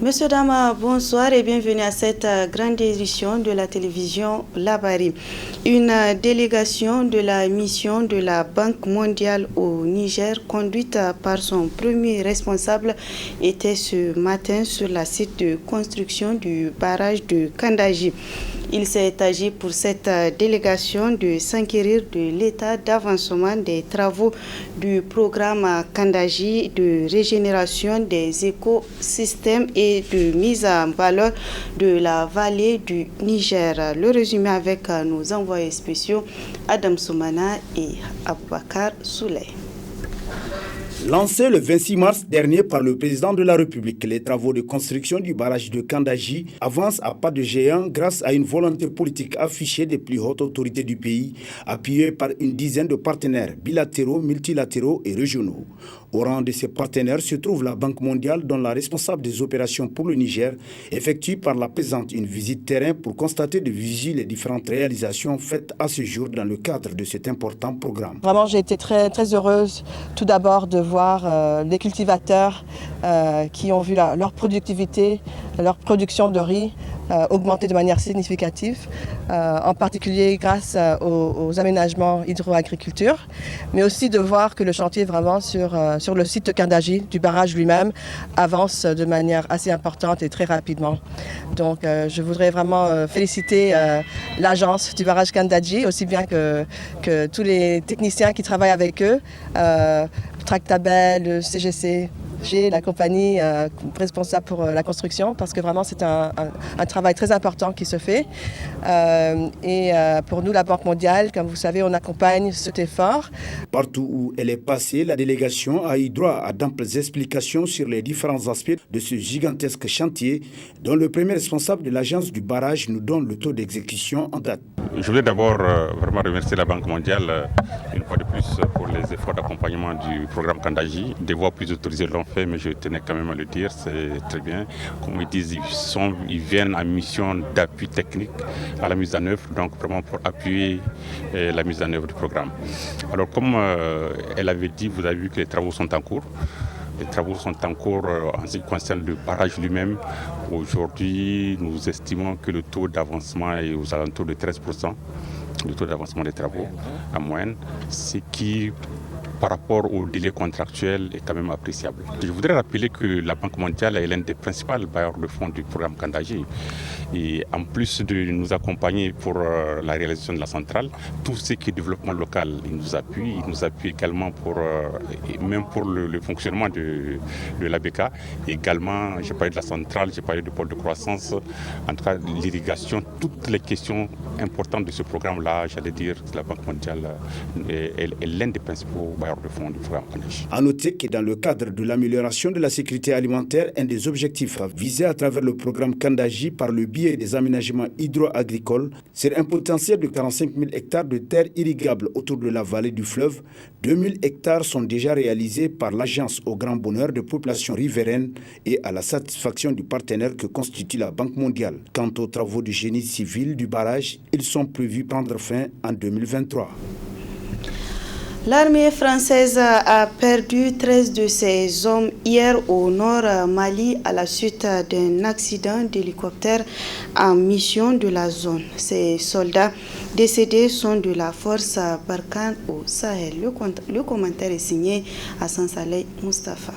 Monsieur Dama, bonsoir et bienvenue à cette grande édition de la télévision Labari. Une délégation de la mission de la Banque mondiale au Niger, conduite par son premier responsable, était ce matin sur la site de construction du barrage de Kandaji. Il s'est agi pour cette délégation de s'enquérir de l'état d'avancement des travaux du programme Kandaji de régénération des écosystèmes et de mise en valeur de la vallée du Niger. Le résumé avec nos envoyés spéciaux Adam Soumana et Aboubakar Souley. Lancés le 26 mars dernier par le président de la République, les travaux de construction du barrage de Kandaji avancent à pas de géant grâce à une volonté politique affichée des plus hautes autorités du pays, appuyée par une dizaine de partenaires bilatéraux, multilatéraux et régionaux. Au rang de ces partenaires se trouve la Banque mondiale, dont la responsable des opérations pour le Niger effectue par la présente une visite terrain pour constater de visu les différentes réalisations faites à ce jour dans le cadre de cet important programme. Vraiment, j'ai été très heureuse tout d'abord de voir les cultivateurs qui ont vu leur productivité, leur production de riz augmenter de manière significative, en particulier grâce aux aménagements hydro-agriculture, mais aussi de voir que le chantier vraiment sur le site de Kandaji, du barrage lui-même, avance de manière assez importante et très rapidement. Donc je voudrais vraiment féliciter l'agence du barrage Kandaji, aussi bien que tous les techniciens qui travaillent avec eux, Tractabel, le CGC, la compagnie responsable pour la construction, parce que vraiment c'est un travail très important qui se fait. Et pour nous, la Banque mondiale, comme vous savez, on accompagne cet effort. Partout où elle est passée, la délégation a eu droit à d'amples explications sur les différents aspects de ce gigantesque chantier, dont le premier responsable de l'agence du barrage nous donne le taux d'exécution en date. Je voulais d'abord vraiment remercier la Banque mondiale une fois de plus pour les efforts d'accompagnement du programme Kandaji. Des voies plus autorisées l'ont fait, mais je tenais quand même à le dire, c'est très bien. Comme ils disent, ils viennent en mission d'appui technique à la mise en œuvre, donc vraiment pour appuyer la mise en œuvre du programme. Alors comme elle avait dit, vous avez vu que les travaux sont en cours. Les travaux sont en cours en ce qui concerne le barrage lui-même. Aujourd'hui, nous estimons que le taux d'avancement est aux alentours de 13%, le taux d'avancement des travaux en moyenne, ce qui, par rapport au délai contractuel, est quand même appréciable. Je voudrais rappeler que la Banque mondiale est l'un des principaux bailleurs de fonds du programme Kandaji. Et en plus de nous accompagner pour la réalisation de la centrale, tout ce qui est développement local, il nous appuie également même pour le fonctionnement de l'ABK. Également, j'ai parlé de la centrale, j'ai parlé du pôle de croissance, en tout cas l'irrigation, toutes les questions importantes de ce programme-là, j'allais dire que la Banque mondiale est l'un des principaux bailleurs de fonds du programme Kandaji. À noter que dans le cadre de l'amélioration de la sécurité alimentaire, un des objectifs visés à travers le programme Kandaji par le biais des aménagements hydro-agricoles, c'est un potentiel de 45 000 hectares de terres irrigables autour de la vallée du fleuve. 2 000 hectares sont déjà réalisés par l'agence au grand bonheur des populations riveraines et à la satisfaction du partenaire que constitue la Banque mondiale. Quant aux travaux de génie civil du barrage, ils sont prévus prendre fin en 2023. L'armée française a perdu 13 de ses hommes hier au nord Mali à la suite d'un accident d'hélicoptère en mission de la zone. Ces soldats décédés sont de la force Barkhane au Sahel. Le commentaire est signé Hassan Saleh Mustafa.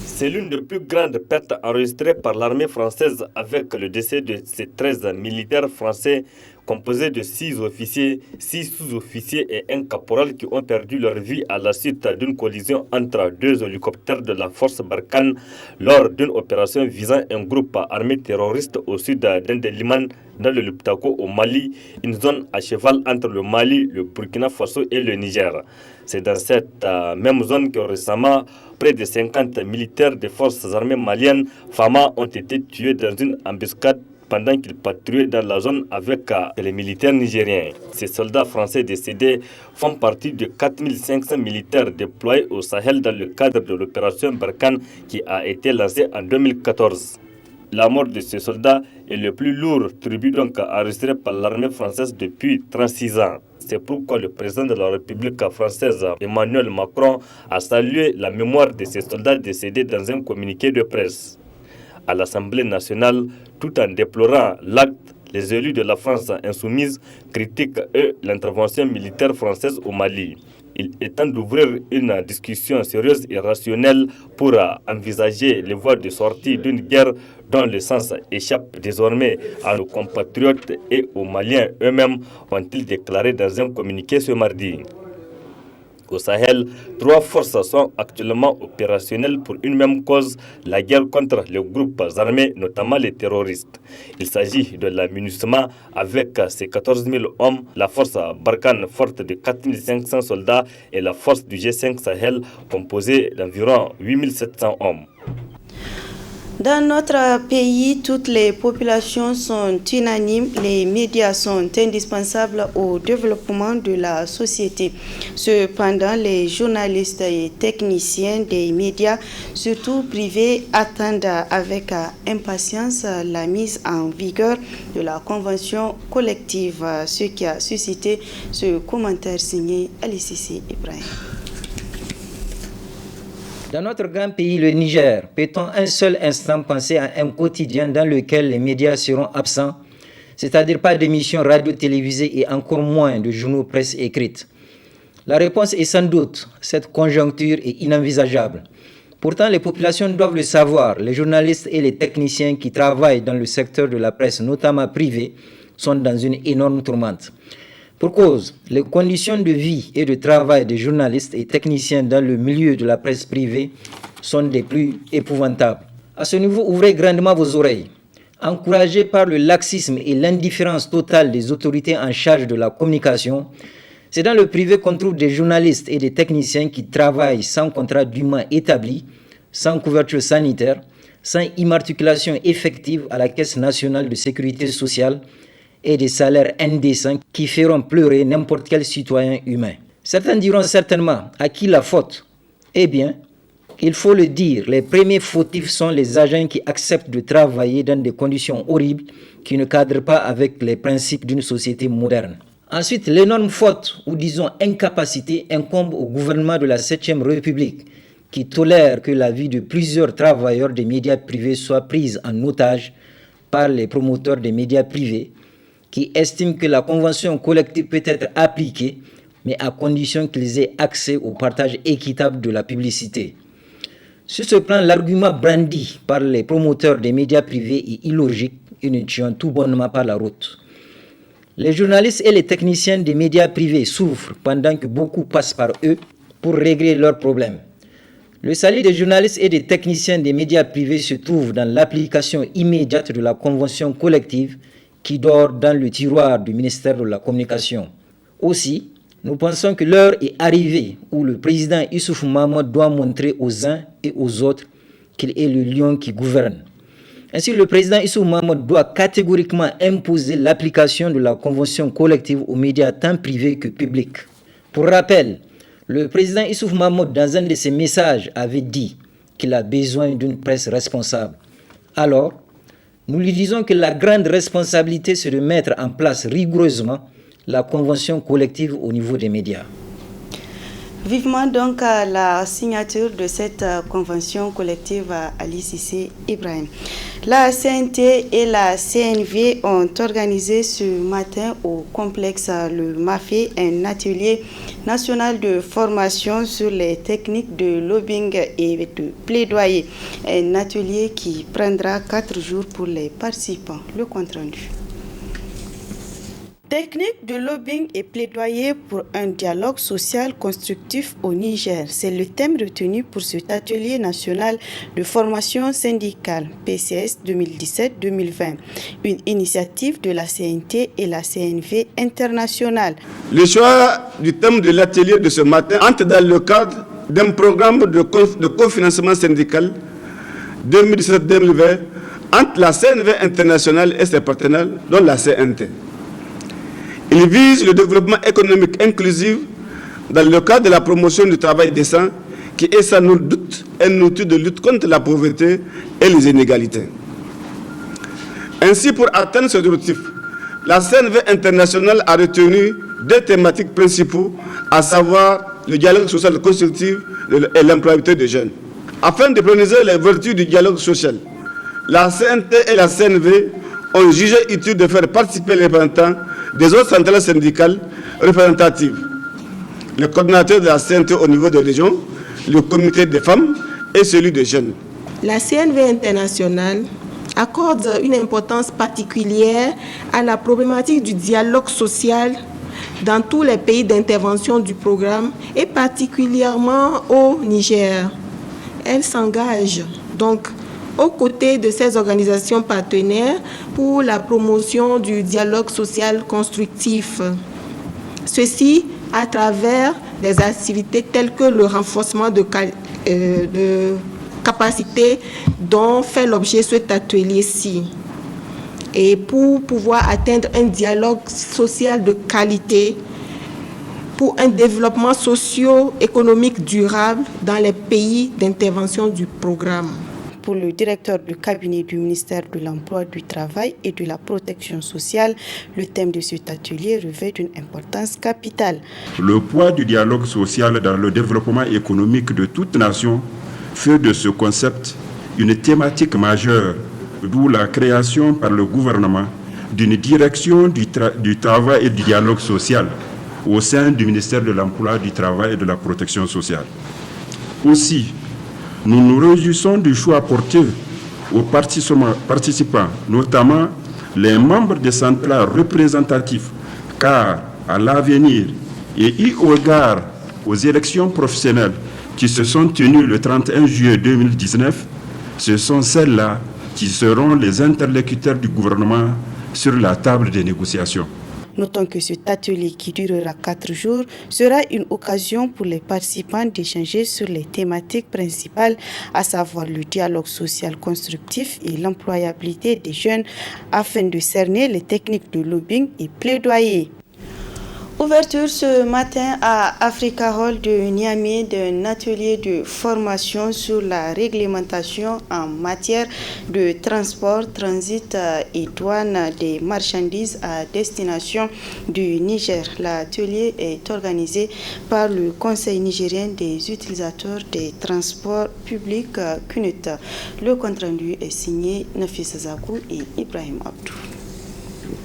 C'est l'une des plus grandes pertes enregistrées par l'armée française avec le décès de ces 13 militaires français composés de 6 officiers, 6 sous-officiers et un caporal qui ont perdu leur vie à la suite d'une collision entre 2 hélicoptères de la force Barkhane lors d'une opération visant un groupe armé terroriste au sud d'Indeliman dans le Luptako au Mali, une zone à cheval entre le Mali, le Burkina Faso et le Niger. C'est dans cette même zone que récemment, près de 50 militaires des forces armées maliennes, FAMA, ont été tués dans une embuscade pendant qu'ils patrouillaient dans la zone avec les militaires nigériens. Ces soldats français décédés font partie de 4500 militaires déployés au Sahel dans le cadre de l'opération Barkhane qui a été lancée en 2014. La mort de ces soldats est le plus lourd tribut donc enregistré par l'armée française depuis 36 ans. C'est pourquoi le président de la République française, Emmanuel Macron, a salué la mémoire de ces soldats décédés dans un communiqué de presse. à l'Assemblée nationale tout en déplorant l'acte. Les élus de la France insoumise critiquent, eux, l'intervention militaire française au Mali. Il est temps d'ouvrir une discussion sérieuse et rationnelle pour envisager les voies de sortie d'une guerre dont le sens échappe désormais à nos compatriotes et aux Maliens eux-mêmes, ont-ils déclaré dans un communiqué ce mardi. Au Sahel, 3 forces sont actuellement opérationnelles pour une même cause, la guerre contre les groupes armés, notamment les terroristes. Il s'agit de la MINUSMA avec ses 14 000 hommes, la force Barkhane forte de 4 500 soldats et la force du G5 Sahel composée d'environ 8 700 hommes. Dans notre pays, toutes les populations sont unanimes. Les médias sont indispensables au développement de la société. Cependant, les journalistes et techniciens des médias, surtout privés, attendent avec impatience la mise en vigueur de la convention collective, ce qui a suscité ce commentaire signé Alicissi Ibrahim. Dans notre grand pays, le Niger, peut-on un seul instant penser à un quotidien dans lequel les médias seront absents, c'est-à-dire pas d'émissions radio-télévisées et encore moins de journaux presse écrites? La réponse est sans doute, cette conjoncture est inenvisageable. Pourtant, les populations doivent le savoir. Les journalistes et les techniciens qui travaillent dans le secteur de la presse, notamment privée, sont dans une énorme tourmente. Pour cause, les conditions de vie et de travail des journalistes et techniciens dans le milieu de la presse privée sont des plus épouvantables. À ce niveau, ouvrez grandement vos oreilles. Encouragés par le laxisme et l'indifférence totale des autorités en charge de la communication, c'est dans le privé qu'on trouve des journalistes et des techniciens qui travaillent sans contrat dûment établi, sans couverture sanitaire, sans immatriculation effective à la Caisse nationale de sécurité sociale, et des salaires indécents qui feront pleurer n'importe quel citoyen humain. Certains diront certainement à qui la faute? Eh bien, il faut le dire, les premiers fautifs sont les agents qui acceptent de travailler dans des conditions horribles qui ne cadrent pas avec les principes d'une société moderne. Ensuite, l'énorme faute, ou disons incapacité, incombe au gouvernement de la 7e République qui tolère que la vie de plusieurs travailleurs des médias privés soit prise en otage par les promoteurs des médias privés qui estiment que la convention collective peut être appliquée, mais à condition qu'ils aient accès au partage équitable de la publicité. Sur ce plan, l'argument brandi par les promoteurs des médias privés est illogique et ne tient tout bonnement par la route. Les journalistes et les techniciens des médias privés souffrent pendant que beaucoup passent par eux pour régler leurs problèmes. Le salut des journalistes et des techniciens des médias privés se trouve dans l'application immédiate de la convention collective qui dort dans le tiroir du ministère de la Communication. Aussi, nous pensons que l'heure est arrivée où le président Issoufou Mahamadou doit montrer aux uns et aux autres qu'il est le lion qui gouverne. Ainsi, le président Issoufou Mahamadou doit catégoriquement imposer l'application de la convention collective aux médias tant privés que publics. Pour rappel, le président Issoufou Mahamadou, dans un de ses messages, avait dit qu'il a besoin d'une presse responsable. Alors, nous lui disons que la grande responsabilité, c'est de mettre en place rigoureusement la convention collective au niveau des médias. Vivement donc à la signature de cette convention collective à Alicissi Ibrahim. La CNT et la CNV ont organisé ce matin au complexe Le Mafé un atelier national de formation sur les techniques de lobbying et de plaidoyer. Un atelier qui prendra 4 jours pour les participants. Le compte rendu. Technique de lobbying et plaidoyer pour un dialogue social constructif au Niger. C'est le thème retenu pour cet atelier national de formation syndicale PCS 2017-2020, une initiative de la CNT et la CNV internationale. Le choix du thème de l'atelier de ce matin entre dans le cadre d'un programme de cofinancement syndical 2017-2020 entre la CNV internationale et ses partenaires, dont la CNT. Il vise le développement économique inclusif dans le cadre de la promotion du travail décent, qui est sans doute un outil de lutte contre la pauvreté et les inégalités. Ainsi, pour atteindre ce objectif, la CNV internationale a retenu 2 thématiques principaux, à savoir le dialogue social constructif et l'employabilité des jeunes. Afin de préciser les vertus du dialogue social, la CNT et la CNV ont jugé utile de faire participer les représentants des autres centrales syndicales représentatives, le coordinateur de la CNT au niveau de région, le comité des femmes et celui des jeunes. La CNV internationale accorde une importance particulière à la problématique du dialogue social dans tous les pays d'intervention du programme et particulièrement au Niger. Elle s'engage donc aux côtés de ces organisations partenaires pour la promotion du dialogue social constructif. Ceci à travers des activités telles que le renforcement de capacités dont fait l'objet cet atelier-ci. Et pour pouvoir atteindre un dialogue social de qualité, pour un développement socio-économique durable dans les pays d'intervention du programme. Pour le directeur du cabinet du ministère de l'Emploi, du Travail et de la Protection sociale, le thème de cet atelier revêt une importance capitale. Le poids du dialogue social dans le développement économique de toute nation fait de ce concept une thématique majeure, d'où la création par le gouvernement d'une direction du travail et du dialogue social au sein du ministère de l'Emploi, du Travail et de la Protection sociale. Aussi, nous nous réjouissons du choix porté aux participants, notamment les membres des centrales représentatives, car à l'avenir et eu égard aux élections professionnelles qui se sont tenues le 31 juillet 2019, ce sont celles-là qui seront les interlocuteurs du gouvernement sur la table des négociations. Notons que cet atelier qui durera 4 jours sera une occasion pour les participants d'échanger sur les thématiques principales, à savoir le dialogue social constructif et l'employabilité des jeunes, afin de cerner les techniques de lobbying et plaidoyer. Ouverture ce matin à Africa Hall de Niamey d'un atelier de formation sur la réglementation en matière de transport, transit et douane des marchandises à destination du Niger. L'atelier est organisé par le Conseil nigérien des utilisateurs des transports publics CNUT. Le compte-rendu est signé Nafisa Zakou et Ibrahim Abdou.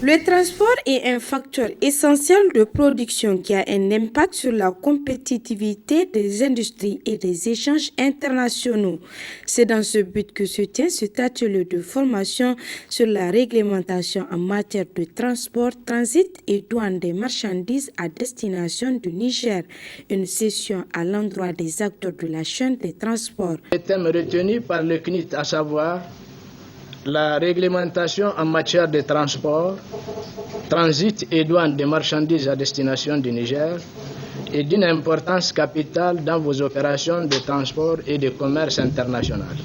Le transport est un facteur essentiel de production qui a un impact sur la compétitivité des industries et des échanges internationaux. C'est dans ce but que se tient cet atelier de formation sur la réglementation en matière de transport, transit et douane des marchandises à destination du Niger. Une session à l'endroit des acteurs de la chaîne des transports. Le thème retenu par le CNIT, à savoir la réglementation en matière de transport, transit et douane des marchandises à destination du Niger, est d'une importance capitale dans vos opérations de transport et de commerce international.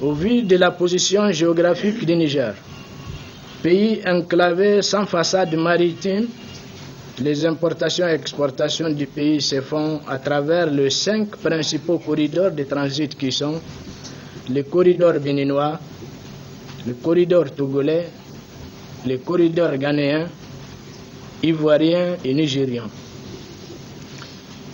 Au vu de la position géographique du Niger, pays enclavé sans façade maritime, les importations et exportations du pays se font à travers les 5 principaux corridors de transit qui sont le corridor béninois, le corridor togolais, le corridor ghanéen, ivoirien et nigérien.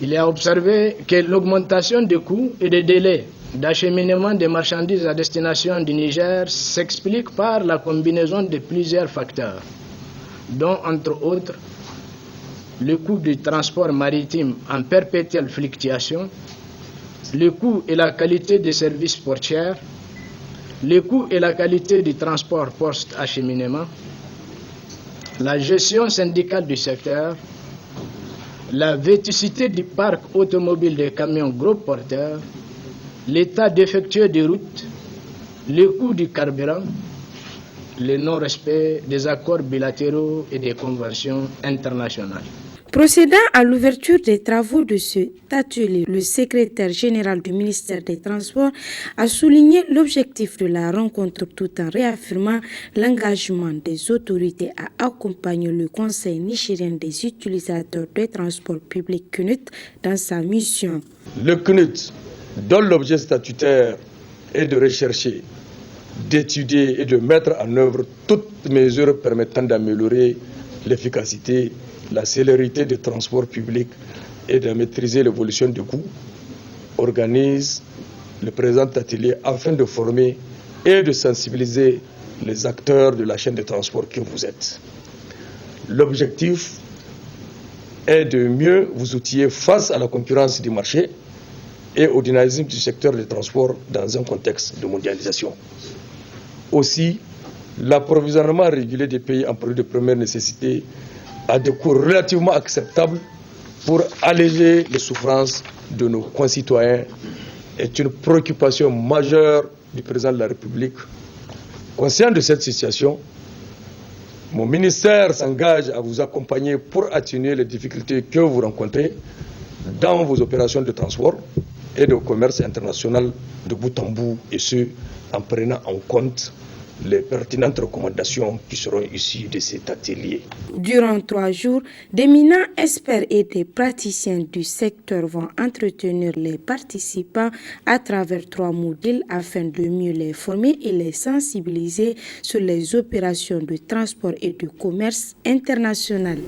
Il est à observer que l'augmentation des coûts et des délais d'acheminement des marchandises à destination du Niger s'explique par la combinaison de plusieurs facteurs, dont entre autres le coût du transport maritime en perpétuelle fluctuation, le coût et la qualité des services portuaires, le coût et la qualité du transport post-acheminement, la gestion syndicale du secteur, la vétusté du parc automobile des camions gros porteurs, l'état défectueux des routes, le coût du carburant, le non-respect des accords bilatéraux et des conventions internationales. Procédant à l'ouverture des travaux de cet atelier, le secrétaire général du ministère des Transports a souligné l'objectif de la rencontre tout en réaffirmant l'engagement des autorités à accompagner le Conseil nigérien des utilisateurs des transports publics CNUT dans sa mission. Le CNUT, dont l'objet statutaire est de rechercher, d'étudier et de mettre en œuvre toutes mesures permettant d'améliorer l'efficacité, la célérité des transports publics et de maîtriser l'évolution des coûts, organise le présent atelier afin de former et de sensibiliser les acteurs de la chaîne de transport que vous êtes. L'objectif est de mieux vous outiller face à la concurrence du marché et au dynamisme du secteur des transports dans un contexte de mondialisation. Aussi, l'approvisionnement régulier des pays en produits de première nécessité a des coûts relativement acceptables pour alléger les souffrances de nos concitoyens est une préoccupation majeure du président de la République. Conscient de cette situation, mon ministère s'engage à vous accompagner pour atténuer les difficultés que vous rencontrez dans vos opérations de transport et de commerce international de bout en bout, et ce, en prenant en compte les pertinentes recommandations qui seront issues de cet atelier. Durant 3 jours, d'éminents experts et des praticiens du secteur vont entretenir les participants à travers 3 modules afin de mieux les former et les sensibiliser sur les opérations de transport et de commerce international.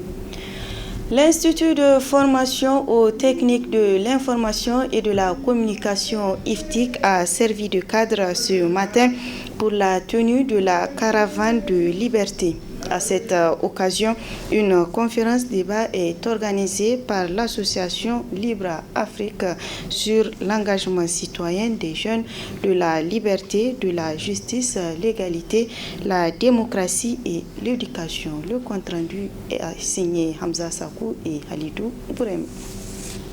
L'Institut de formation aux techniques de l'information et de la communication IFTIC a servi de cadre ce matin pour la tenue de la caravane de liberté. À cette occasion, une conférence débat est organisée par l'association Libre Afrique sur l'engagement citoyen des jeunes de la liberté, de la justice, l'égalité, la démocratie et l'éducation. Le compte-rendu est signé Hamza Sakou et Halidou Bourem.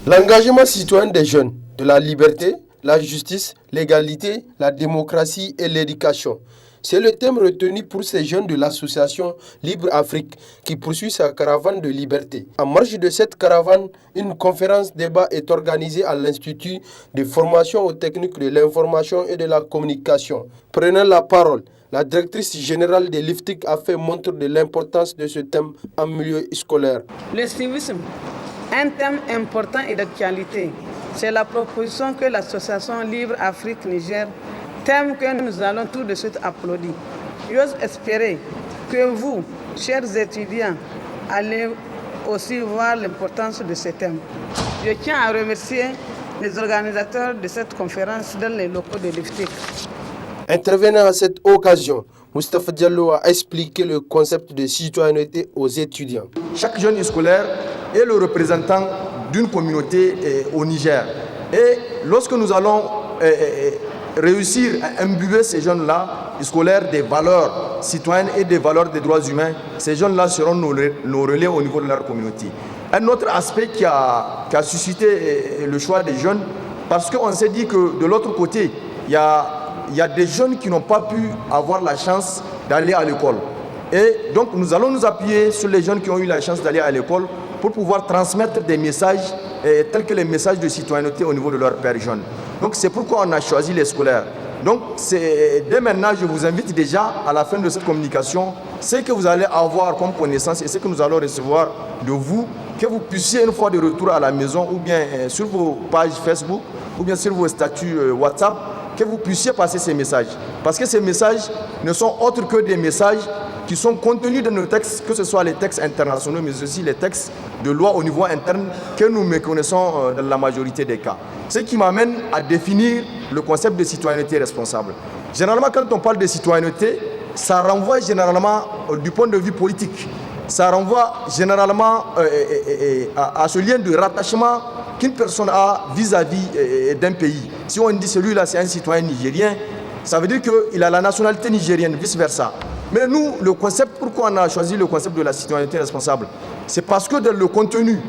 L'engagement citoyen des jeunes de la liberté, la justice, l'égalité, la démocratie et l'éducation. C'est le thème retenu pour ces jeunes de l'association Libre Afrique qui poursuit sa caravane de liberté. En marge de cette caravane, une conférence débat est organisée à l'Institut de formation aux techniques de l'information et de la communication. Prenant la parole, la directrice générale de l'IFTIC a fait montre de l'importance de ce thème en milieu scolaire. Le civisme, un thème important et d'actualité. C'est la proposition que l'association Libre Afrique Niger, thème que nous allons tout de suite applaudir. J'ose espérer que vous, chers étudiants, allez aussi voir l'importance de ce thème. Je tiens à remercier les organisateurs de cette conférence dans les locaux de l'IFTIC. Intervenant à cette occasion, Moustapha Diallo a expliqué le concept de citoyenneté aux étudiants. Chaque jeune scolaire est le représentant d'une communauté au Niger. Et lorsque nous allons réussir à imbuer ces jeunes-là, scolaires, des valeurs citoyennes et des valeurs des droits humains, ces jeunes-là seront nos relais au niveau de leur communauté. Un autre aspect qui a suscité le choix des jeunes, parce qu'on s'est dit que de l'autre côté, il y a des jeunes qui n'ont pas pu avoir la chance d'aller à l'école. Et donc nous allons nous appuyer sur les jeunes qui ont eu la chance d'aller à l'école pour pouvoir transmettre des messages tels que les messages de citoyenneté au niveau de leurs pères jeunes. Donc c'est pourquoi on a choisi les scolaires. Donc dès maintenant, je vous invite déjà à la fin de cette communication, ce que vous allez avoir comme connaissance et ce que nous allons recevoir de vous, que vous puissiez une fois de retour à la maison ou bien sur vos pages Facebook ou bien sur vos statuts WhatsApp, que vous puissiez passer ces messages. Parce que ces messages ne sont autres que des messages qui sont contenus dans nos textes, que ce soit les textes internationaux, mais aussi les textes de loi au niveau interne que nous méconnaissons dans la majorité des cas. Ce qui m'amène à définir le concept de citoyenneté responsable. Généralement, quand on parle de citoyenneté, ça renvoie généralement du point de vue politique. Ça renvoie généralement à ce lien de rattachement qu'une personne a vis-à-vis d'un pays. Si on dit celui-là c'est un citoyen nigérien, ça veut dire qu'il a la nationalité nigérienne, vice-versa. Mais nous, le concept, pourquoi on a choisi le concept de la citoyenneté responsable? C'est parce que dans le contenu,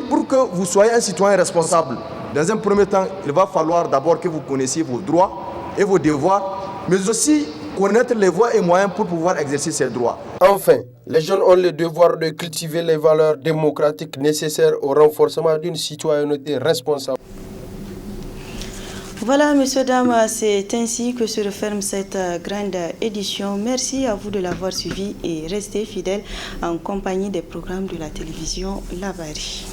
pour que vous soyez un citoyen responsable, dans un premier temps, il va falloir d'abord que vous connaissiez vos droits et vos devoirs, mais aussi connaître les voies et moyens pour pouvoir exercer ces droits. Enfin, les jeunes ont le devoir de cultiver les valeurs démocratiques nécessaires au renforcement d'une citoyenneté responsable. Voilà, messieurs, dames, c'est ainsi que se referme cette grande édition. Merci à vous de l'avoir suivi et restez fidèles en compagnie des programmes de la télévision La Bari.